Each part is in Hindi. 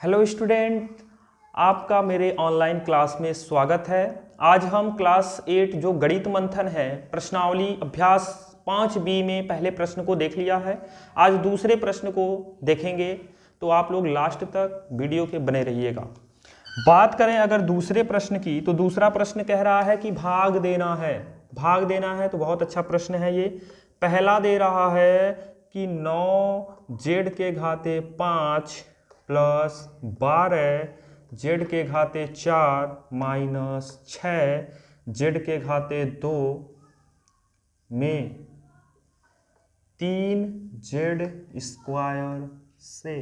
हेलो स्टूडेंट, आपका मेरे ऑनलाइन क्लास में स्वागत है। आज हम क्लास 8 जो गणित मंथन है प्रश्नावली अभ्यास 5B में पहले प्रश्न को देख लिया है। आज दूसरे प्रश्न को देखेंगे, तो आप लोग लास्ट तक वीडियो के बने रहिएगा। बात करें अगर दूसरे प्रश्न की, तो दूसरा प्रश्न कह रहा है कि भाग देना है। भाग देना है तो बहुत अच्छा प्रश्न है ये। पहला दे रहा है कि 9z के घाते 5 प्लस 12 z के घाते 4 माइनस 6 z के घाते 2 में 3z स्क्वायर से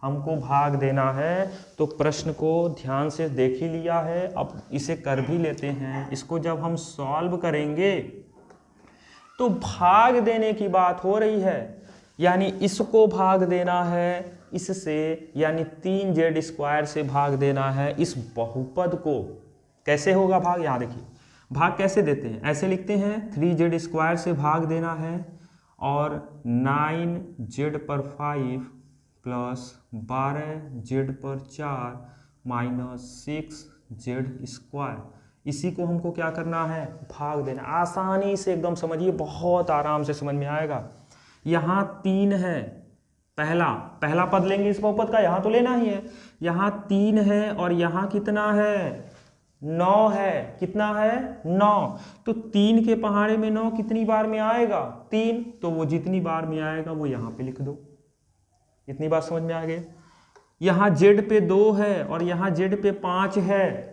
हमको भाग देना है। तो प्रश्न को ध्यान से देख ही लिया है, अब इसे कर भी लेते हैं। इसको जब हम सॉल्व करेंगे तो भाग देने की बात हो रही है, यानी इसको भाग देना है इससे, यानी 3z स्क्वायर से भाग देना है इस बहुपद को। कैसे होगा भाग? यहाँ देखिए, भाग कैसे देते हैं, ऐसे लिखते हैं 3z स्क्वायर से भाग देना है और 9z पर 5 प्लस 12z पर 4 माइनस 6z स्क्वायर, इसी को हमको क्या करना है? भाग देना। आसानी से एकदम समझिए, बहुत आराम से समझ में आएगा। यहाँ 3 है, पहला पद लेंगे इस बहुपद का, यहाँ तो लेना ही है। यहाँ 3 है और यहाँ कितना है? 9 है। कितना है? 9। तो 3 के पहाड़े में 9 कितनी बार में आएगा? 3। तो वो जितनी बार में आएगा वो यहाँ पे लिख दो। इतनी बार समझ में आ गए। यहाँ z पे 2 है और यहाँ z पे 5 है।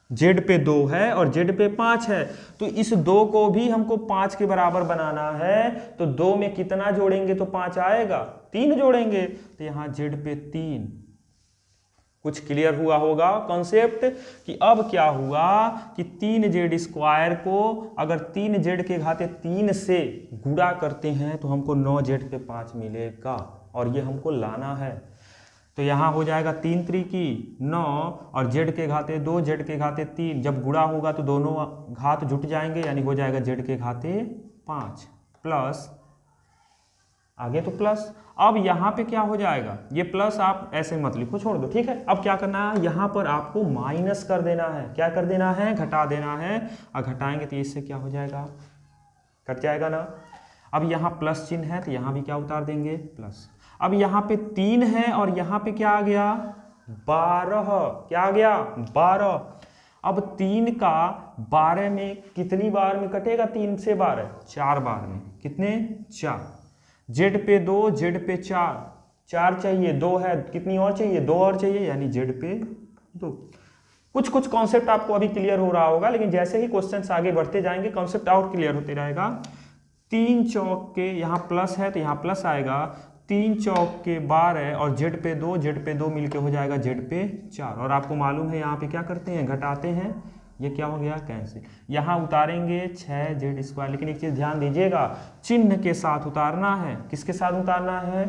z पे 2 है और z पे 5 है, तो इस 2 को भी हमको 5 के बराबर बनाना है। तो 2 में कितना जोड़ेंगे तो 5 आएगा? 3 जोड़ेंगे, तो यहाँ z पे 3। कुछ क्लियर हुआ होगा कॉन्सेप्ट कि अब क्या हुआ कि 3z स्क्वायर को अगर 3z के घाते 3 से गुणा करते हैं तो हमको 9z पे 5 मिलेगा और ये हमको लाना है। तो यहाँ हो जाएगा 3 त्रिकी 9 और z के घाते 2 z के घाते 3, जब गुणा होगा तो दोनों घात जुट जाएंगे, यानी हो जाएगा z के घाते 5 प्लस, आगे तो प्लस। अब यहाँ पे क्या हो जाएगा? ये प्लस आप ऐसे मत लिखो, छोड़ दो, ठीक है। अब क्या करना है? यहाँ पर आपको माइनस कर देना है। क्या कर देना है? घटा देना है। और घटाएंगे तो इससे क्या हो जाएगा? कट जाएगा ना। अब यहाँ प्लस चिन्ह है तो यहाँ भी क्या उतार देंगे? प्लस। अब यहाँ पे 3 है और यहाँ पे क्या आ गया? 12। क्या आ गया? 12। अब 3 का 12 में कितनी बार में कटेगा? 3 से 12 4 बार में। कितने? 4। z पे 2 z पे 4 चाहिए, 2 है, कितनी और चाहिए? 2 और चाहिए, यानी z पे 2। कुछ कॉन्सेप्ट आपको अभी क्लियर हो रहा होगा, लेकिन जैसे ही क्वेश्चंस आगे बढ़ते जाएंगे कॉन्सेप्ट और क्लियर होते रहेगा। 3 चौक के, यहाँ प्लस है तो यहाँ प्लस आएगा, 3 चौक के 12 और z पे 2 मिलके हो जाएगा z पे 4। और आपको मालूम है यहाँ पे क्या करते हैं? घटाते हैं। ये क्या हो गया? कैंसिल। यहाँ उतारेंगे 6z स्क्वायर, लेकिन एक चीज ध्यान दीजिएगा, चिन्ह के साथ उतारना है। किसके साथ उतारना है?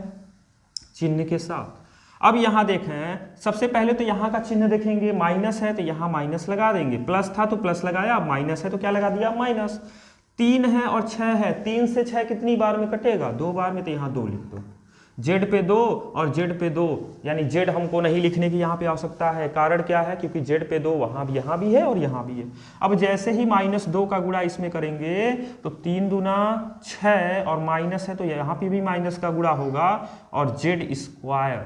चिन्ह के साथ। अब यहाँ देखें, सबसे पहले तो यहाँ का चिन्ह देखेंगे, माइनस है तो यहाँ माइनस लगा देंगे, प्लस था तो प्लस लगाया, अब माइनस है तो क्या लगा दिया? माइनस। 3 है और 6 है, 3 से 6 कितनी बार में कटेगा? 2 बार में, तो यहाँ 2 लिख दो। z पे 2 और z पे 2, यानी z हमको नहीं लिखने की यहाँ पे आवश्यकता है। कारण क्या है? क्योंकि z पे 2 वहाँ भी, यहाँ भी है और यहाँ भी है। अब जैसे ही -2 का गुणा इसमें करेंगे तो 3 दूना 6 और माइनस है तो यहाँ पे भी माइनस का गुणा होगा और z स्क्वायर,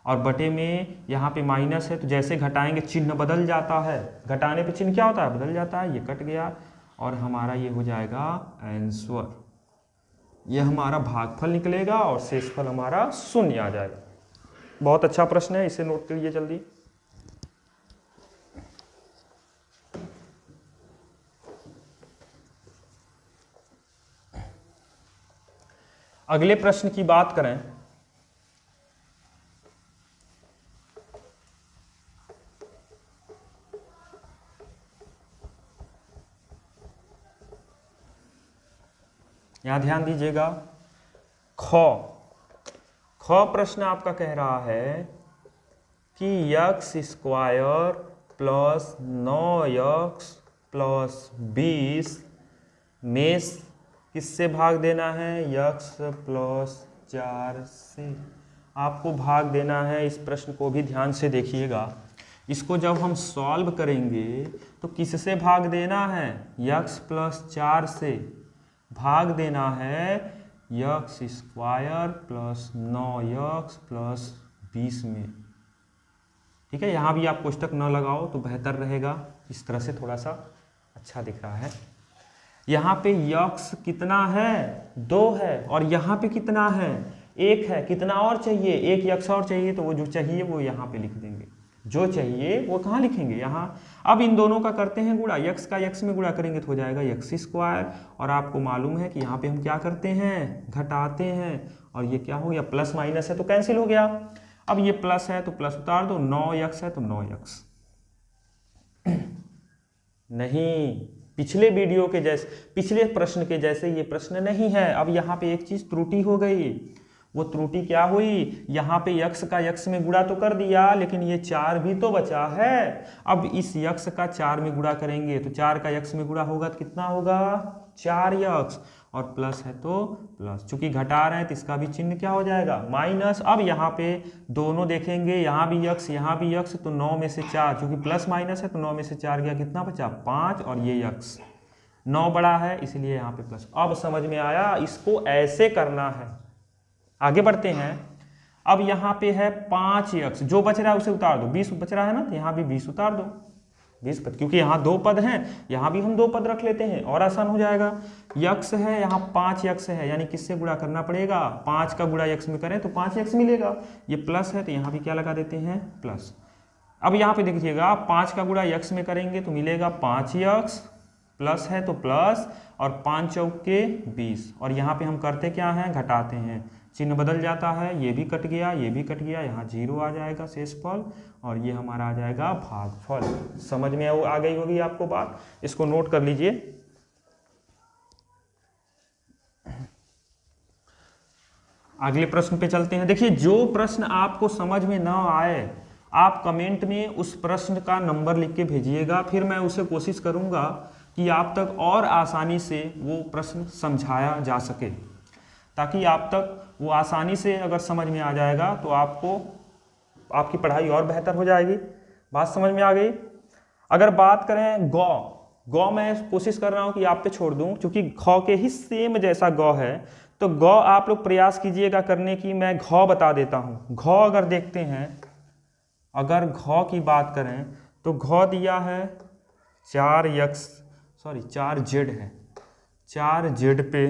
और बटे में यहाँ पे माइनस है तो जैसे घटाएंगे चिन्ह बदल जाता है। घटाने पे चिन्ह क्या होता है? बदल जाता है। ये कट गया और हमारा ये हो जाएगा आंसर। ये हमारा भागफल निकलेगा और शेषफल हमारा शून्य आ जाएगा। बहुत अच्छा प्रश्न है, इसे नोट करिए जल्दी। अगले प्रश्न की बात करें, यहां ध्यान दीजिएगा। ख प्रश्न आपका कह रहा है कि x square plus 9x plus 20 में किससे भाग देना है? x प्लस 4 से। आपको भाग देना है। इस प्रश्न को भी ध्यान से देखिएगा। इसको जब हम सॉल्व करेंगे तो किससे भाग देना है? x प्लस 4 से भाग देना है x square plus 9x plus 20 में। ठीक है, यहाँ भी आप कोष्टक न लगाओ तो बेहतर रहेगा। इस तरह से थोड़ा सा अच्छा दिख रहा है। यहाँ पे x कितना है? 2 है, और यहाँ पे कितना है? 1 है। कितना और चाहिए? 1 x और चाहिए, तो वो जो चाहिए वो यहाँ पे लिख देंगे। जो चाहिए वो कहाँ लिखेंगे? यहाँ। अब इन दोनों का करते हैं गुणा। x का x में गुणा करेंगे तो हो जाएगा x स्क्वायर, और आपको मालूम है कि यहाँ पे हम क्या करते हैं? घटाते हैं, और ये क्या हो गया? प्लस माइनस है तो कैंसिल हो गया। अब ये प्लस है तो प्लस उतार दो, 9x है तो 9x। नहीं, पिछले वीडियो के जैसे, पिछले प्रश्न के जैसे ये प्रश्न नहीं है। अब यहाँ पे एक चीज त्रुटि हो गई। वो त्रुटि क्या हुई? यहाँ पे x का x में गुणा तो कर दिया, लेकिन ये 4 भी तो बचा है। अब इस x का 4 में गुणा करेंगे तो 4 का x में गुणा होगा तो कितना होगा? 4x, और प्लस है तो प्लस। चूंकि घटा रहे हैं तो इसका भी चिन्ह क्या हो जाएगा? माइनस। अब यहाँ पे दोनों देखेंगे, यहाँ भी x यहाँ भी x, तो 9 में से 4, चूंकि प्लस माइनस है तो 9 में से 4 गया, कितना बचा? 5, और ये x 9 बड़ा है इसलिए यहाँ पे प्लस। अब समझ में आया? इसको ऐसे करना है। आगे बढ़ते हैं। अब यहाँ पे है 5x, जो बच रहा है उसे उतार दो। 20 बच रहा है ना, तो यहाँ भी 20 उतार दो। 20 पद, क्योंकि यहाँ 2 पद हैं, यहाँ भी हम 2 पद रख लेते हैं और आसान हो जाएगा। x है, यहाँ 5x है, यानी किससे गुणा करना पड़ेगा? 5 का गुणा x में करें तो 5x मिलेगा। ये प्लस है तो यहाँ भी क्या लगा देते हैं? प्लस। अब यहाँ पे देखिएगा, 5 का गुणा x में करेंगे तो मिलेगा 5x, प्लस है तो प्लस, और 5 चौके 20, और यहाँ पे हम करते क्या हैं? घटाते हैं। चिन्ह बदल जाता है, ये भी कट गया, ये भी कट गया, यहाँ 0 आ जाएगा शेषफल, और ये हमारा आ जाएगा भागफल। समझ में आ गई होगी आपको बात। इसको नोट कर लीजिए। अगले प्रश्न पे चलते हैं। देखिए, जो प्रश्न आपको समझ में न आए आप कमेंट में उस प्रश्न का नंबर लिख के भेजिएगा, फिर मैं उसे कोशिश करूंगा कि आप तक और आसानी से वो प्रश्न समझाया जा सके, ताकि आप तक वो आसानी से अगर समझ में आ जाएगा तो आपको आपकी पढ़ाई और बेहतर हो जाएगी। बात समझ में आ गई। अगर बात करें गौ मैं कोशिश कर रहा हूँ कि आप पे छोड़ दूँ, क्योंकि घ के ही सेम जैसा गौ है, तो गौ आप लोग प्रयास कीजिएगा करने की। मैं घ बता देता हूँ। घ अगर देखते हैं, अगर घ की बात करें तो घ दिया है 4z है। 4z पे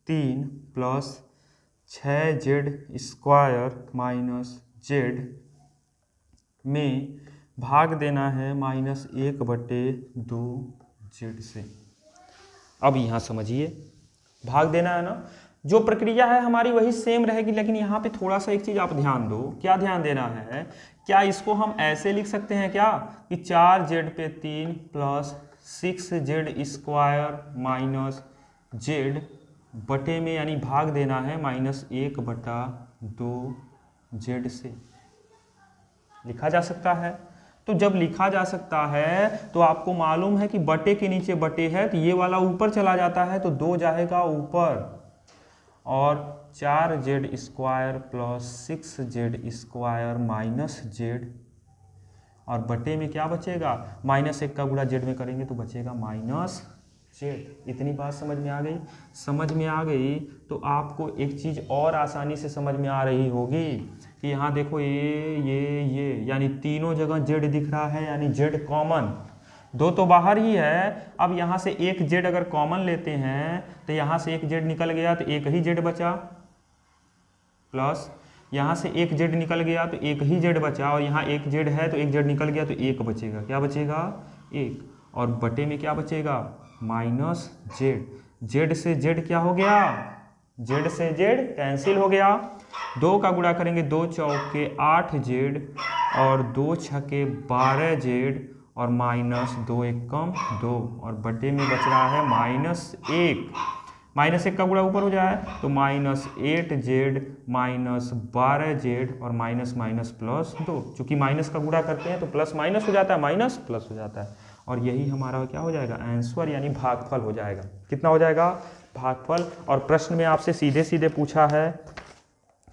3 plus 6z square minus z में भाग देना है -1/2z से। अब यहाँ समझिए, भाग देना है ना, जो प्रक्रिया है हमारी वही सेम रहेगी, लेकिन यहाँ पे थोड़ा सा एक चीज़ आप ध्यान दो। क्या ध्यान देना है? क्या इसको हम ऐसे लिख सकते हैं क्या कि 4z पे 3 plus 6z square minus z बटे में, यानी भाग देना है -1/2z से। लिखा जा सकता है। तो जब लिखा जा सकता है तो आपको मालूम है कि बटे के नीचे बटे है, तो ये वाला ऊपर चला जाता है तो 2 जाएगा ऊपर, और 4z square plus 6z square minus z, और बटे में क्या बचेगा? -1 का गुणा z में करेंगे तो बचेगा -z। इतनी बात समझ में आ गई। समझ में आ गई तो आपको एक चीज़ और आसानी से समझ में आ रही होगी कि यहाँ देखो ये यानी तीनों जगह z दिख रहा है, यानी z कॉमन। 2 तो बाहर ही है। अब यहाँ से एक z अगर कॉमन लेते हैं तो यहाँ से एक z निकल गया तो एक ही z बचा, प्लस यहाँ से एक z निकल गया तो एक ही z बचा, और यहाँ एक z है तो एक z निकल गया तो एक बचेगा। क्या बचेगा? 1, और बटे में क्या बचेगा? -z। z से z क्या हो गया? z से z कैंसिल हो गया। 2 का गुणा करेंगे, 2 चौके 8z, और 2 छके 12z, और -2 एकम 2, और बटे में बच रहा है -1। -1 का गुणा ऊपर हो जाए तो -8z -12z, और माइनस प्लस 2। चूंकि माइनस का गुणा करते हैं तो प्लस माइनस हो जाता है, माइनस प्लस हो जाता है, और यही हमारा क्या हो जाएगा? आंसर, यानी भागफल हो जाएगा। कितना हो जाएगा? भागफल। और प्रश्न में आपसे सीधे सीधे पूछा है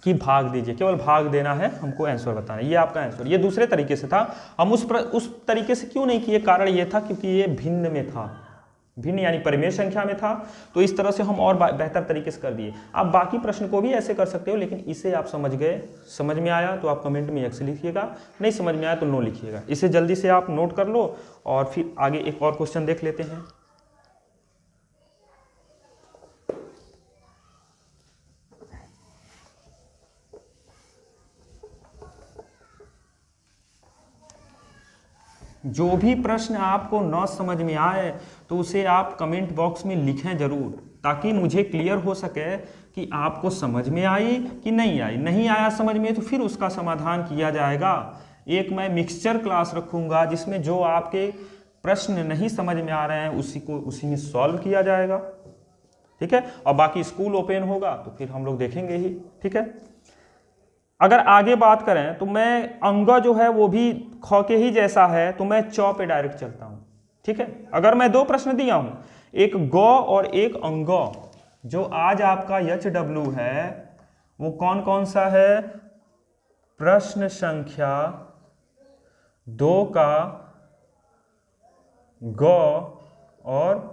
कि भाग दीजिए, केवल भाग देना है, हमको आंसर बताना है। ये आपका आंसर। ये दूसरे तरीके से था, हम उस तरीके से क्यों नहीं किए, कारण ये था क्योंकि ये भिन्न में था, भिन्न यानी परिमेय संख्या में था, तो इस तरह से हम और बेहतर तरीके से कर दिए। आप बाकी प्रश्न को भी ऐसे कर सकते हो, लेकिन इसे आप समझ गए, समझ में आया तो आप कमेंट में यस लिखिएगा, नहीं समझ में आया तो नो लिखिएगा। इसे जल्दी से आप नोट कर लो और फिर आगे एक और क्वेश्चन देख लेते हैं। जो भी प्रश्न आपको न समझ में आए तो उसे आप कमेंट बॉक्स में लिखें जरूर, ताकि मुझे क्लियर हो सके कि आपको समझ में आई कि नहीं आई। नहीं आया समझ में तो फिर उसका समाधान किया जाएगा। एक मैं मिक्सचर क्लास रखूंगा जिसमें जो आपके प्रश्न नहीं समझ में आ रहे हैं उसी में सॉल्व किया जाएगा, ठीक है। और बाकी स्कूल ओपन होगा तो फिर हम लोग देखेंगे ही, ठीक है। अगर आगे बात करें तो मैं अंग जो है वो भी ख के ही जैसा है, तो मैं च पे डायरेक्ट चलता हूं, ठीक है। अगर मैं दो प्रश्न दिया हूं, एक ग और एक अंग, जो आज आपका HW है वो कौन कौन सा है, प्रश्न संख्या 2 का ग और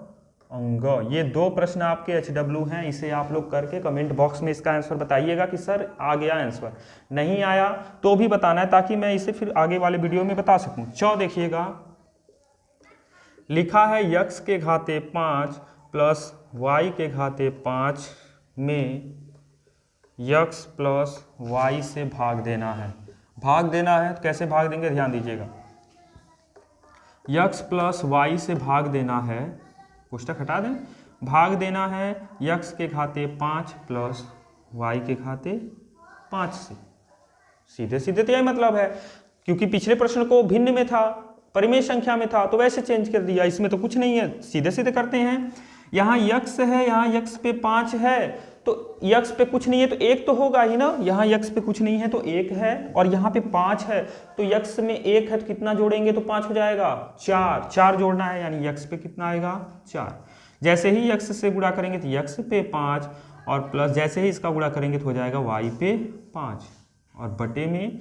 अंग, ये दो प्रश्न आपके HW हैं। इसे आप लोग करके कमेंट बॉक्स में इसका आंसर बताइएगा कि सर आ गया आंसर, नहीं आया तो भी बताना है, ताकि मैं इसे फिर आगे वाले वीडियो में बता सकूं। च देखिएगा, लिखा है x के घाते 5 प्लस y के घाते 5 में x प्लस y से भाग देना है। भाग देना है तो कैसे भाग देंगे, ध्यान दीजिएगा। x प्लस y से भाग देना है, पुस्तक हटा दें, भाग देना है x के घाते 5 प्लस y के घाते 5 से। सीधे सीधे तो यही मतलब है, क्योंकि पिछले प्रश्न को भिन्न में था, परिमेय संख्या में था, तो वैसे चेंज कर दिया, इसमें तो कुछ नहीं है, सीधे सीधे करते हैं। यहाँ x है, यहाँ x पे 5 है, तो x पे कुछ नहीं है तो 1 तो होगा ही ना, यहाँ x पे कुछ नहीं है तो 1 है, और यहाँ पे 5 है तो x में 1 है तो कितना जोड़ेंगे तो 5 हो जाएगा, 4 जोड़ना है, यानी x पे कितना आएगा 4। जैसे ही x से गुणा करेंगे तो x पे 5, और प्लस जैसे ही इसका गुणा करेंगे तो हो जाएगा y पे 5, और बटे में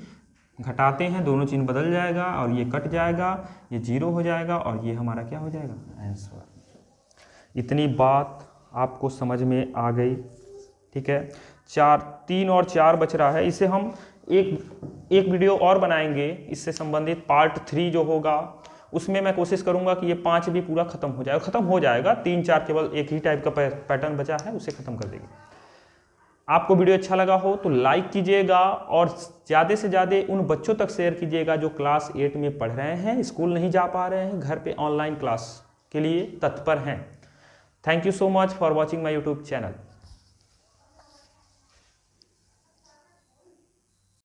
घटाते हैं, दोनों चिन्ह बदल जाएगा और ये कट जाएगा, ये 0 हो जाएगा और ये हमारा क्या हो जाएगा, आंसर। इतनी बात आपको समझ में आ गई, ठीक है। 3 और 4 बच रहा है, इसे हम एक वीडियो और बनाएंगे, इससे संबंधित पार्ट 3 जो होगा उसमें मैं कोशिश करूंगा कि ये 5 भी पूरा खत्म हो जाएगा। 3 4 केवल एक ही टाइप का पैटर्न बचा है, उसे खत्म कर देंगे। आपको वीडियो अच्छा लगा हो तो लाइक कीजिएगा और ज़्यादा से ज़्यादा उन बच्चों तक शेयर कीजिएगा जो क्लास 8 में पढ़ रहे हैं, स्कूल नहीं जा पा रहे हैं, घर पे ऑनलाइन क्लास के लिए तत्पर हैं। Thank you so much for watching my YouTube channel.